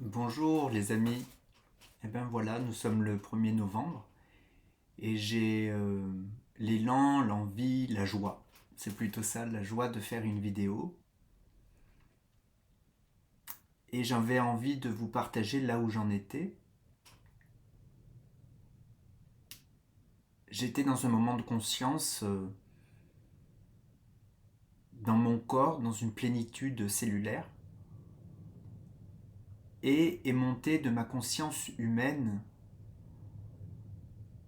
Bonjour les amis, et bien voilà, nous sommes le 1er novembre et j'ai l'élan, l'envie, la joie. C'est plutôt ça, la joie de faire une vidéo. Et j'avais envie de vous partager là où j'en étais. J'étais dans un moment de conscience, dans mon corps, dans une plénitude cellulaire. Et est montée de ma conscience humaine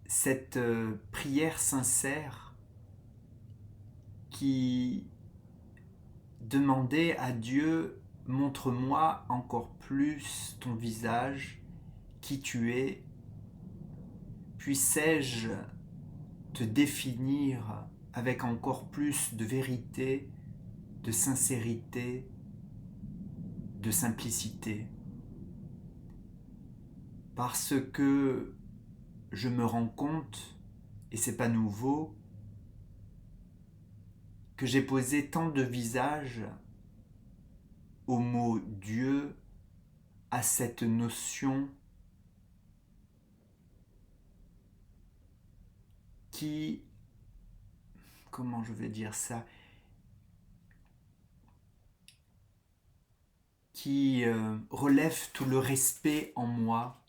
cette prière sincère qui demandait à Dieu: montre-moi encore plus ton visage, qui tu es, puissais-je te définir avec encore plus de vérité, de sincérité, de simplicité. Parce que je me rends compte, et c'est pas nouveau, que j'ai posé tant de visages au mot Dieu, à cette notion qui, comment je vais dire ça, qui relève tout le respect en moi,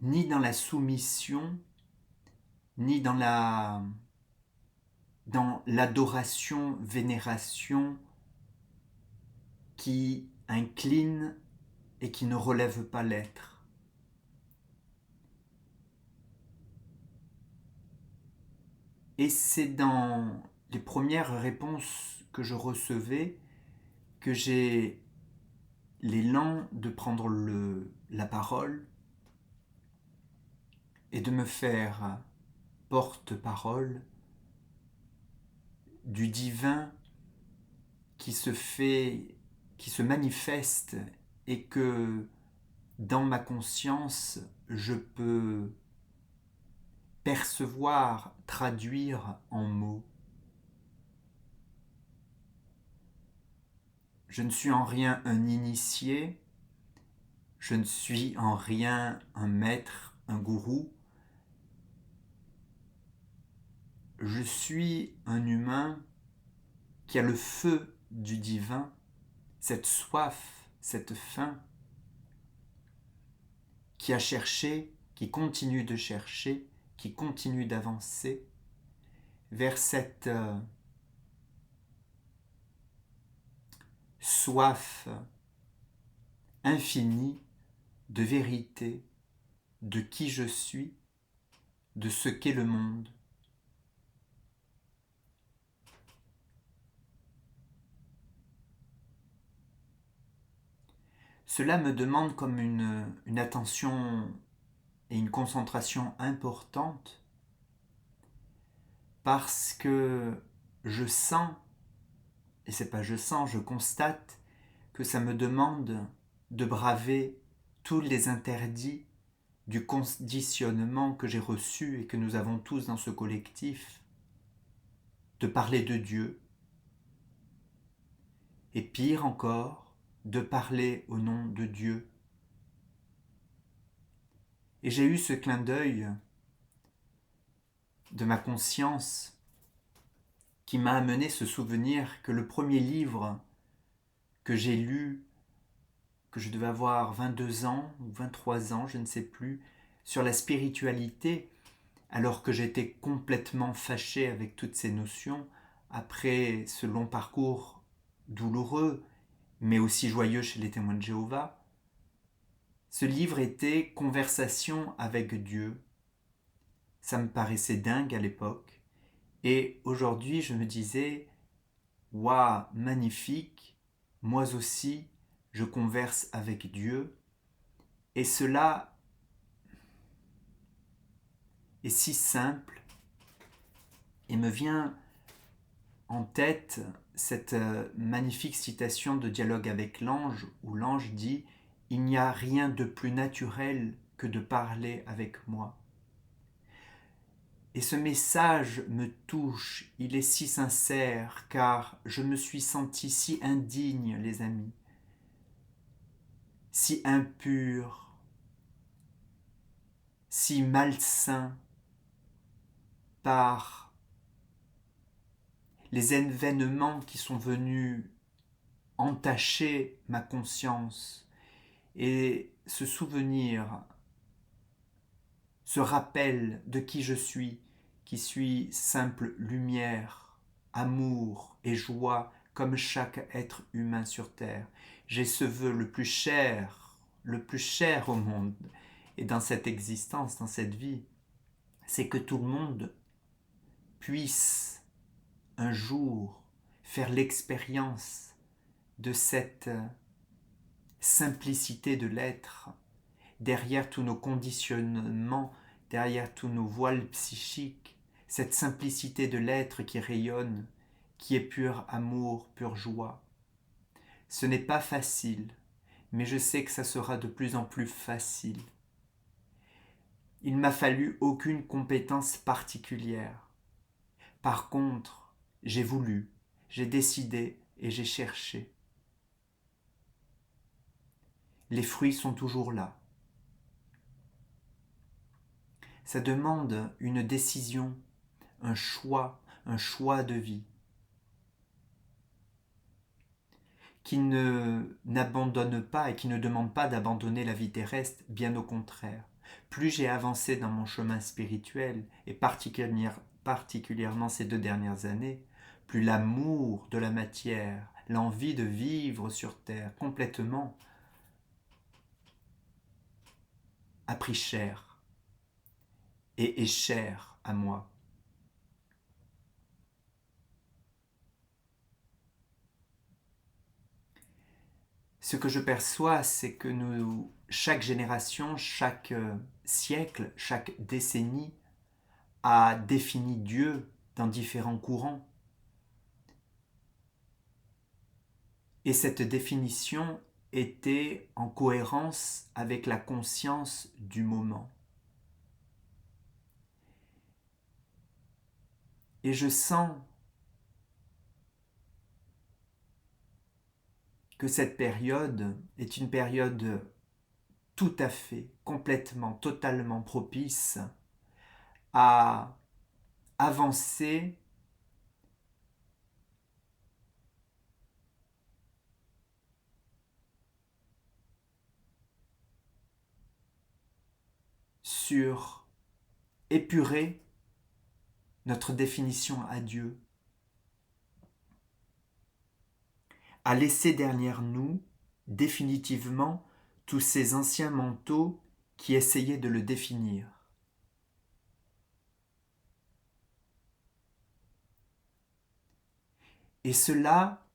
ni dans la soumission, ni dans l'adoration, vénération qui incline et qui ne relève pas l'être. Et c'est dans les premières réponses que je recevais que j'ai l'élan de prendre la parole et de me faire porte-parole du divin qui se fait, qui se manifeste et que dans ma conscience, je peux percevoir, traduire en mots. Je ne suis en rien un initié, je ne suis en rien un maître, un gourou. Je suis un humain qui a le feu du divin, cette soif, cette faim, qui a cherché, qui continue de chercher, qui continue d'avancer vers cette soif infinie de vérité, de qui je suis, de ce qu'est le monde. Cela me demande comme une attention et une concentration importante parce que je sens, et c'est pas je sens, je constate que ça me demande de braver tous les interdits du conditionnement que j'ai reçu et que nous avons tous dans ce collectif, de parler de Dieu, et pire encore, de parler au nom de Dieu. Et j'ai eu ce clin d'œil de ma conscience qui m'a amené ce souvenir que le premier livre que j'ai lu, que je devais avoir 22 ans ou 23 ans, je ne sais plus, sur la spiritualité, alors que j'étais complètement fâché avec toutes ces notions, après ce long parcours douloureux, mais aussi joyeux chez les témoins de Jéhovah. Ce livre était Conversation avec Dieu. Ça me paraissait dingue à l'époque. Et aujourd'hui, je me disais, waouh, magnifique, moi aussi, je converse avec Dieu. Et cela est si simple et me vient en tête cette magnifique citation de Dialogue avec l'ange où l'ange dit: il n'y a rien de plus naturel que de parler avec moi. Et ce message me touche, il est si sincère car je me suis senti si indigne, les amis. si impur, si malsain par les événements qui sont venus entacher ma conscience, et ce souvenir, ce rappel de qui je suis, qui suis simple lumière, amour et joie comme chaque être humain sur terre. J'ai ce vœu le plus cher au monde et dans cette existence, dans cette vie, c'est que tout le monde puisse un jour faire l'expérience de cette simplicité de l'être, derrière tous nos conditionnements, derrière tous nos voiles psychiques, cette simplicité de l'être qui rayonne, qui est pur amour, pure joie. Ce n'est pas facile, mais je sais que ça sera de plus en plus facile. Il m'a fallu aucune compétence particulière. Par contre, j'ai voulu, j'ai décidé et j'ai cherché. Les fruits sont toujours là. Ça demande une décision, un choix de vie, qui n'abandonne pas et qui ne demande pas d'abandonner la vie terrestre, bien au contraire. Plus j'ai avancé dans mon chemin spirituel, et particulièrement ces 2 dernières années, plus l'amour de la matière, l'envie de vivre sur Terre complètement, a pris cher et est cher à moi. Ce que je perçois, c'est que chaque génération, chaque siècle, chaque décennie a défini Dieu dans différents courants. Et cette définition était en cohérence avec la conscience du moment. Et je sens que cette période est une période tout à fait, complètement, totalement propice à avancer sur épurer notre définition à Dieu, à laisser derrière nous définitivement tous ces anciens manteaux qui essayaient de le définir. Et cela,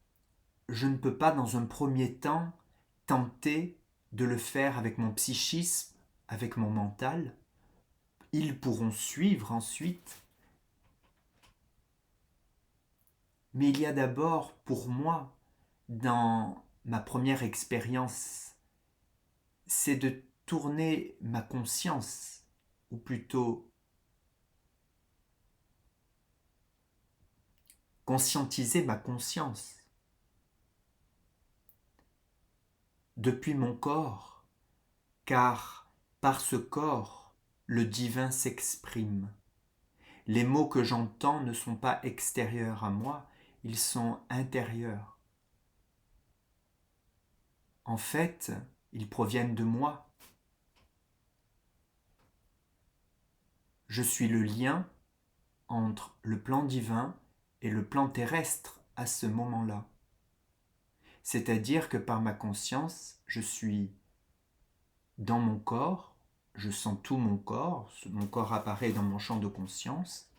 je ne peux pas dans un premier temps tenter de le faire avec mon psychisme, avec mon mental. Ils pourront suivre ensuite. Mais il y a d'abord pour moi, dans ma première expérience, c'est de tourner ma conscience, ou plutôt conscientiser ma conscience depuis mon corps, car par ce corps, le divin s'exprime. Les mots que j'entends ne sont pas extérieurs à moi, ils sont intérieurs. En fait, ils proviennent de moi. Je suis le lien entre le plan divin et le plan terrestre à ce moment-là. C'est-à-dire que par ma conscience, je suis dans mon corps, je sens tout mon corps apparaît dans mon champ de conscience,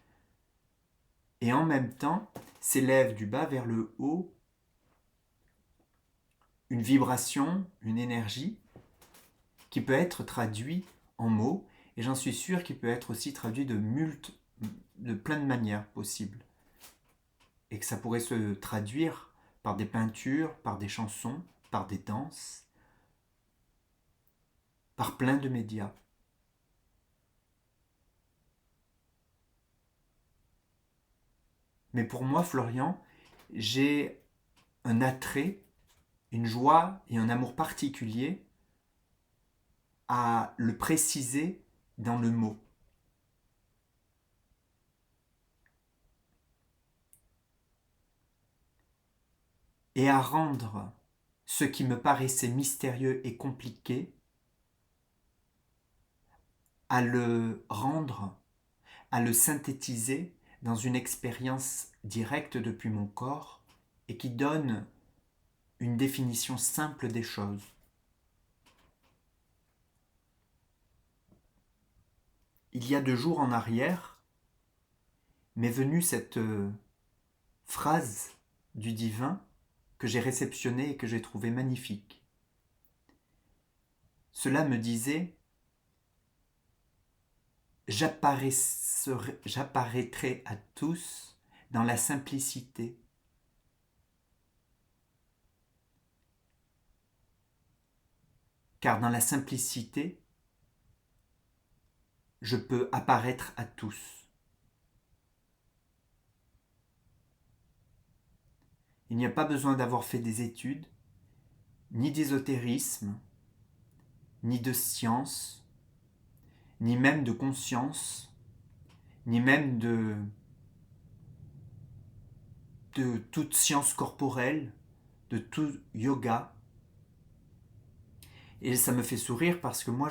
et en même temps s'élève du bas vers le haut une vibration, une énergie qui peut être traduite en mots, et j'en suis sûr qu'il peut être aussi traduit de plein de manières possibles. Et que ça pourrait se traduire par des peintures, par des chansons, par des danses, par plein de médias. Mais pour moi, Florian, j'ai un attrait, une joie et un amour particulier à le préciser dans le mot. Et à rendre ce qui me paraissait mystérieux et compliqué, à le rendre, à le synthétiser dans une expérience directe depuis mon corps et qui donne une définition simple des choses. Il y a 2 jours en arrière, m'est venue cette phrase du divin que j'ai réceptionnée et que j'ai trouvée magnifique. Cela me disait « J'apparaîtrai à tous dans la simplicité. » Car dans la simplicité, je peux apparaître à tous. Il n'y a pas besoin d'avoir fait des études, ni d'ésotérisme, ni de science, ni même de conscience, ni même de toute science corporelle, de tout yoga. Et ça me fait sourire parce que moi,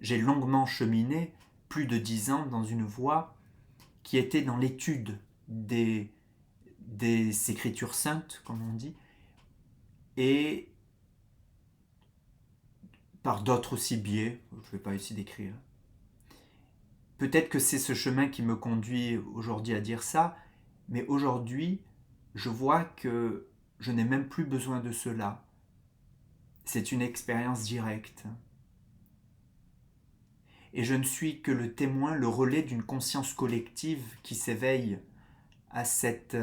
j'ai longuement cheminé, plus de 10 ans, dans une voie qui était dans l'étude des écritures saintes, comme on dit, et par d'autres aussi biais, je ne vais pas essayer d'écrire. Peut-être que c'est ce chemin qui me conduit aujourd'hui à dire ça, mais aujourd'hui, je vois que je n'ai même plus besoin de cela. C'est une expérience directe. Et je ne suis que le témoin, le relais d'une conscience collective qui s'éveille à cette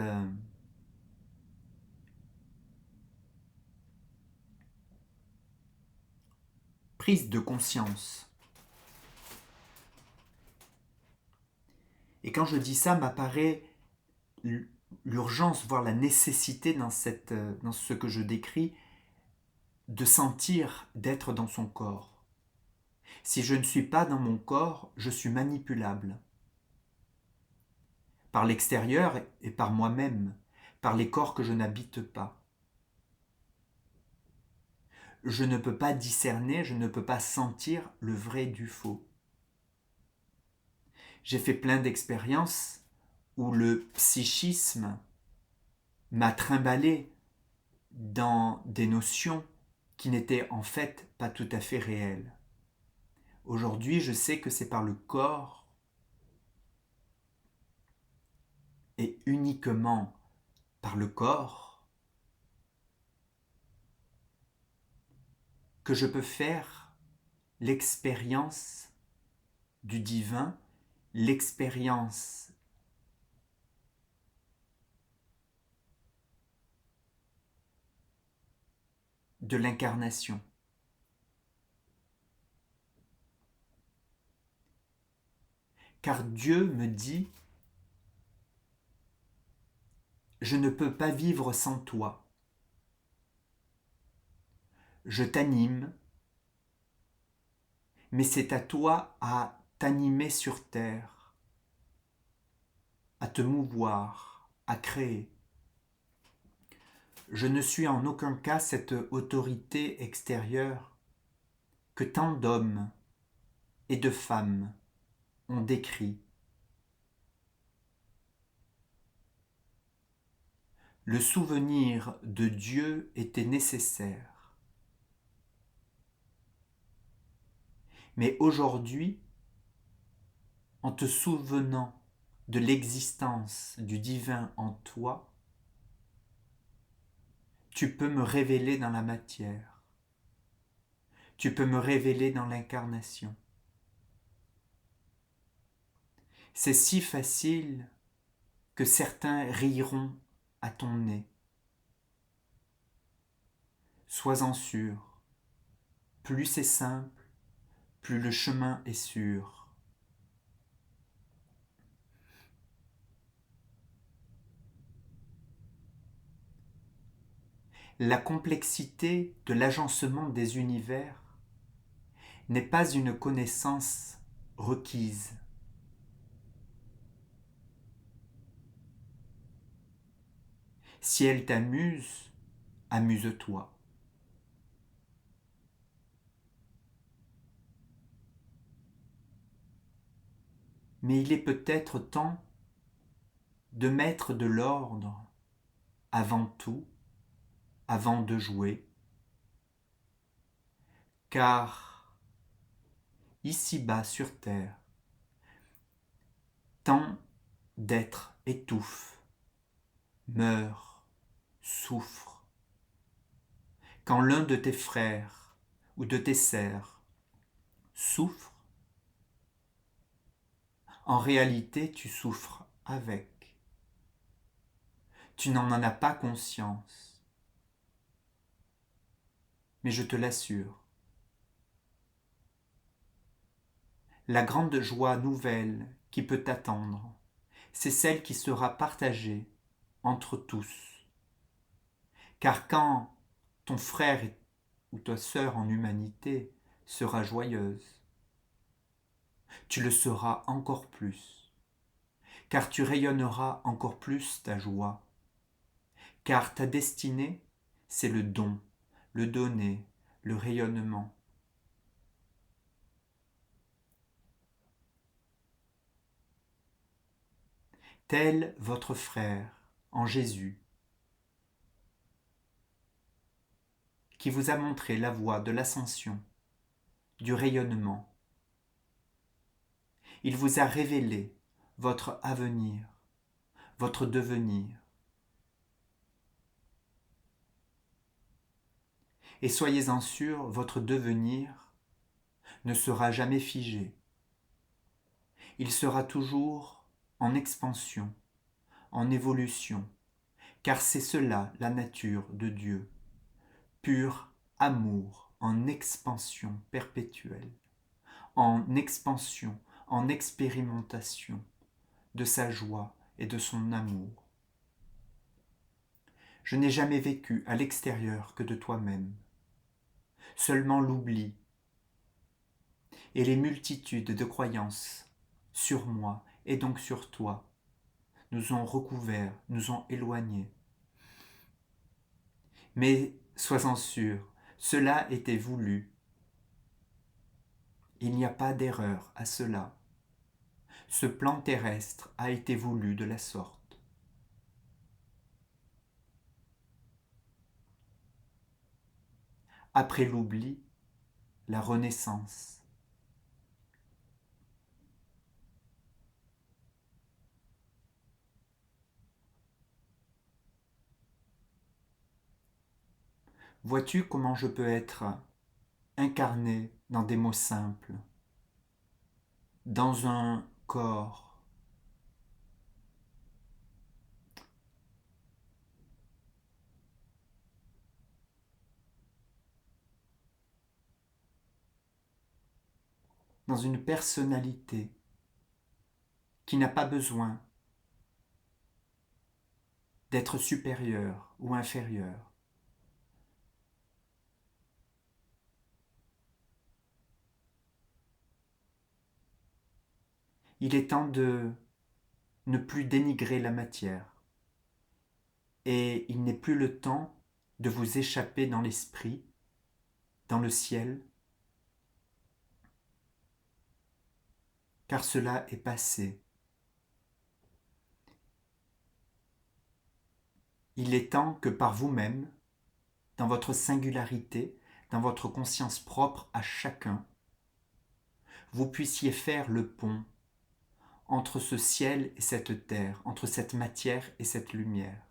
prise de conscience. Et quand je dis ça, m'apparaît l'urgence, voire la nécessité dans ce que je décris, de sentir, d'être dans son corps. Si je ne suis pas dans mon corps, je suis manipulable. Par l'extérieur et par moi-même, par les corps que je n'habite pas. Je ne peux pas discerner, je ne peux pas sentir le vrai du faux. J'ai fait plein d'expériences où le psychisme m'a trimballé dans des notions qui n'étaient en fait pas tout à fait réelles. Aujourd'hui, je sais que c'est par le corps et uniquement par le corps que je peux faire l'expérience du divin, l'expérience de l'incarnation. Car Dieu me dit, je ne peux pas vivre sans toi. Je t'anime, mais c'est à toi à t'animer sur terre, à te mouvoir, à créer. Je ne suis en aucun cas cette autorité extérieure que tant d'hommes et de femmes ont décrit. Le souvenir de Dieu était nécessaire. Mais aujourd'hui, en te souvenant de l'existence du divin en toi, tu peux me révéler dans la matière. Tu peux me révéler dans l'incarnation. C'est si facile que certains riront à ton nez. Sois-en sûr, plus c'est simple, plus le chemin est sûr. La complexité de l'agencement des univers n'est pas une connaissance requise. Si elle t'amuse, amuse-toi. Mais il est peut-être temps de mettre de l'ordre avant tout, avant de jouer, car ici-bas sur terre, tant d'êtres étouffent, meurent, souffrent. Quand l'un de tes frères ou de tes sœurs souffre, en réalité tu souffres avec. Tu n'en as pas conscience. Mais je te l'assure, la grande joie nouvelle qui peut t'attendre, c'est celle qui sera partagée entre tous. Car quand ton frère ou ta sœur en humanité sera joyeuse, tu le seras encore plus, car tu rayonneras encore plus ta joie, car ta destinée, c'est le don, le donner, le rayonnement. Tel votre frère en Jésus, qui vous a montré la voie de l'ascension, du rayonnement. Il vous a révélé votre avenir, votre devenir. Et soyez-en sûrs, votre devenir ne sera jamais figé. Il sera toujours en expansion, en évolution, car c'est cela la nature de Dieu, pur amour en expansion perpétuelle, en expansion, en expérimentation de sa joie et de son amour. Je n'ai jamais vécu à l'extérieur que de toi-même, seulement l'oubli et les multitudes de croyances sur moi et donc sur toi nous ont recouverts, nous ont éloignés. Mais sois-en sûr, cela était voulu. Il n'y a pas d'erreur à cela. Ce plan terrestre a été voulu de la sorte. Après l'oubli, la renaissance. Vois-tu comment je peux être incarné dans des mots simples, dans un corps, dans une personnalité qui n'a pas besoin d'être supérieur ou inférieur. Il est temps de ne plus dénigrer la matière. Et il n'est plus le temps de vous échapper dans l'esprit, dans le ciel, car cela est passé. Il est temps que par vous-même, dans votre singularité, dans votre conscience propre à chacun, vous puissiez faire le pont entre ce ciel et cette terre, entre cette matière et cette lumière.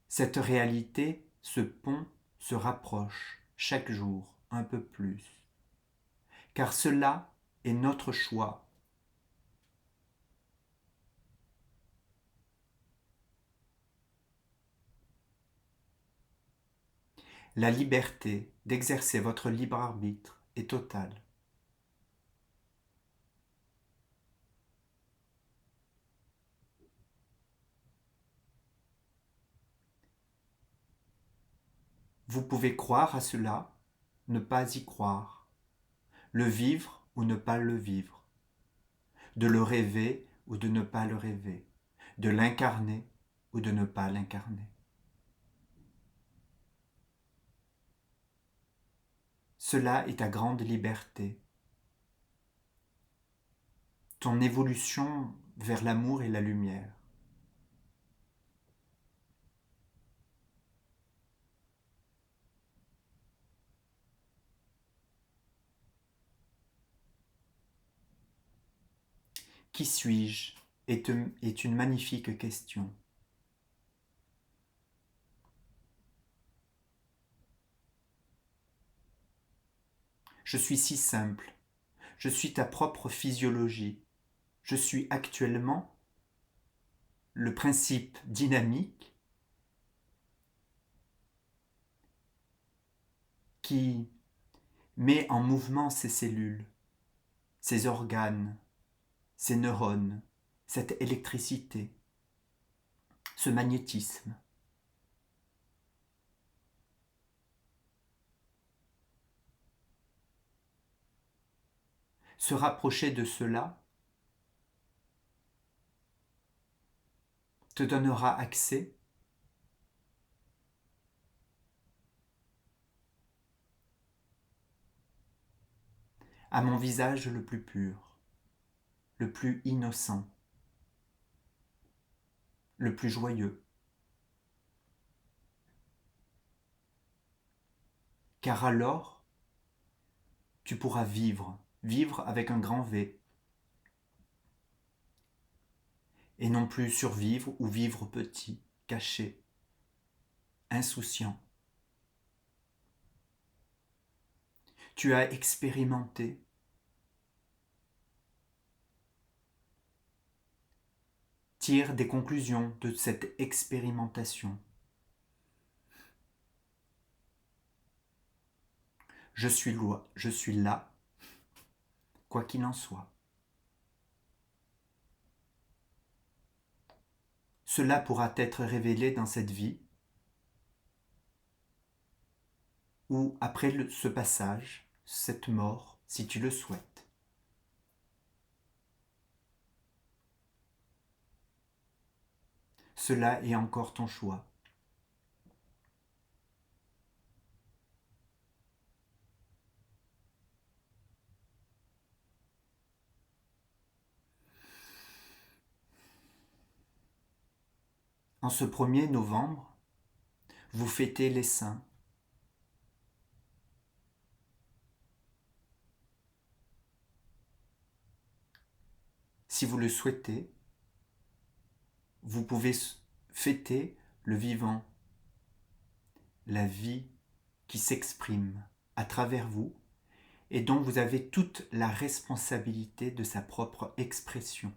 Cette réalité, ce pont, se rapproche chaque jour un peu plus, car cela est notre choix. La liberté d'exercer votre libre arbitre est totale. Vous pouvez croire à cela, ne pas y croire, le vivre ou ne pas le vivre, de le rêver ou de ne pas le rêver, de l'incarner ou de ne pas l'incarner. Cela est ta grande liberté, ton évolution vers l'amour et la lumière. Qui suis-je est une magnifique question. Je suis si simple. Je suis ta propre physiologie. Je suis actuellement le principe dynamique qui met en mouvement ses cellules, ses organes, ses neurones, cette électricité, ce magnétisme. Se rapprocher de cela te donnera accès à mon visage le plus pur, le plus innocent, le plus joyeux. Car alors, tu pourras vivre, vivre avec un grand V, et non plus survivre ou vivre petit, caché, insouciant. Tu as expérimenté. Tire des conclusions de cette expérimentation. Je suis là, quoi qu'il en soit. Cela pourra être révélé dans cette vie ou après ce passage, cette mort, si tu le souhaites. Cela est encore ton choix. En ce 1er novembre, vous fêtez les saints. Si vous le souhaitez, vous pouvez fêter le vivant, la vie qui s'exprime à travers vous et dont vous avez toute la responsabilité de sa propre expression.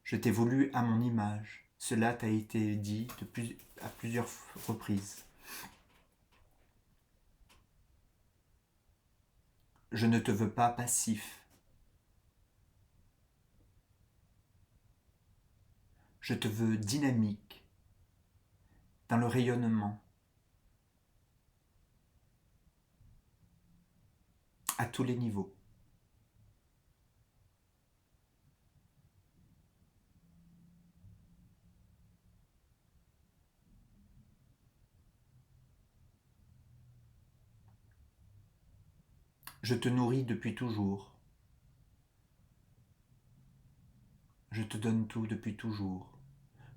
Je t'ai voulu à mon image, cela t'a été dit à plusieurs reprises. Je ne te veux pas passif. Je te veux dynamique, dans le rayonnement, à tous les niveaux. Je te nourris depuis toujours. Je te donne tout depuis toujours.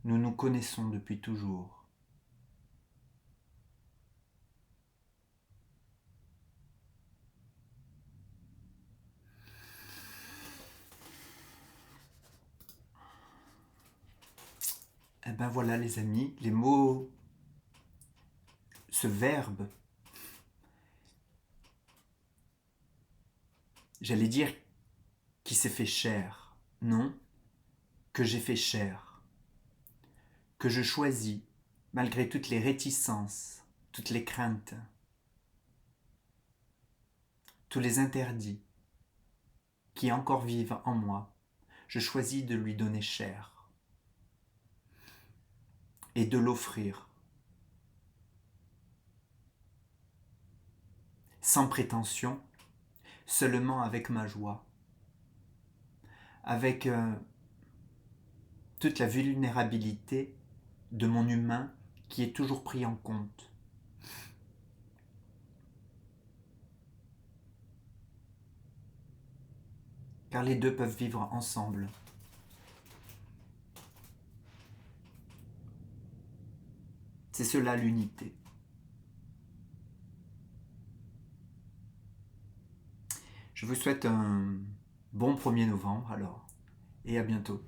Nous nous connaissons depuis toujours. Eh ben voilà les amis, les mots, ce verbe, j'allais dire qui s'est fait chair. Non, que j'ai fait chair. Que je choisis, malgré toutes les réticences, toutes les craintes, tous les interdits qui encore vivent en moi, je choisis de lui donner chair et de l'offrir. sans prétention, seulement avec ma joie, avec toute la vulnérabilité de mon humain qui est toujours pris en compte. Car les deux peuvent vivre ensemble. C'est cela l'unité. Je vous souhaite un bon 1er novembre alors, et à bientôt.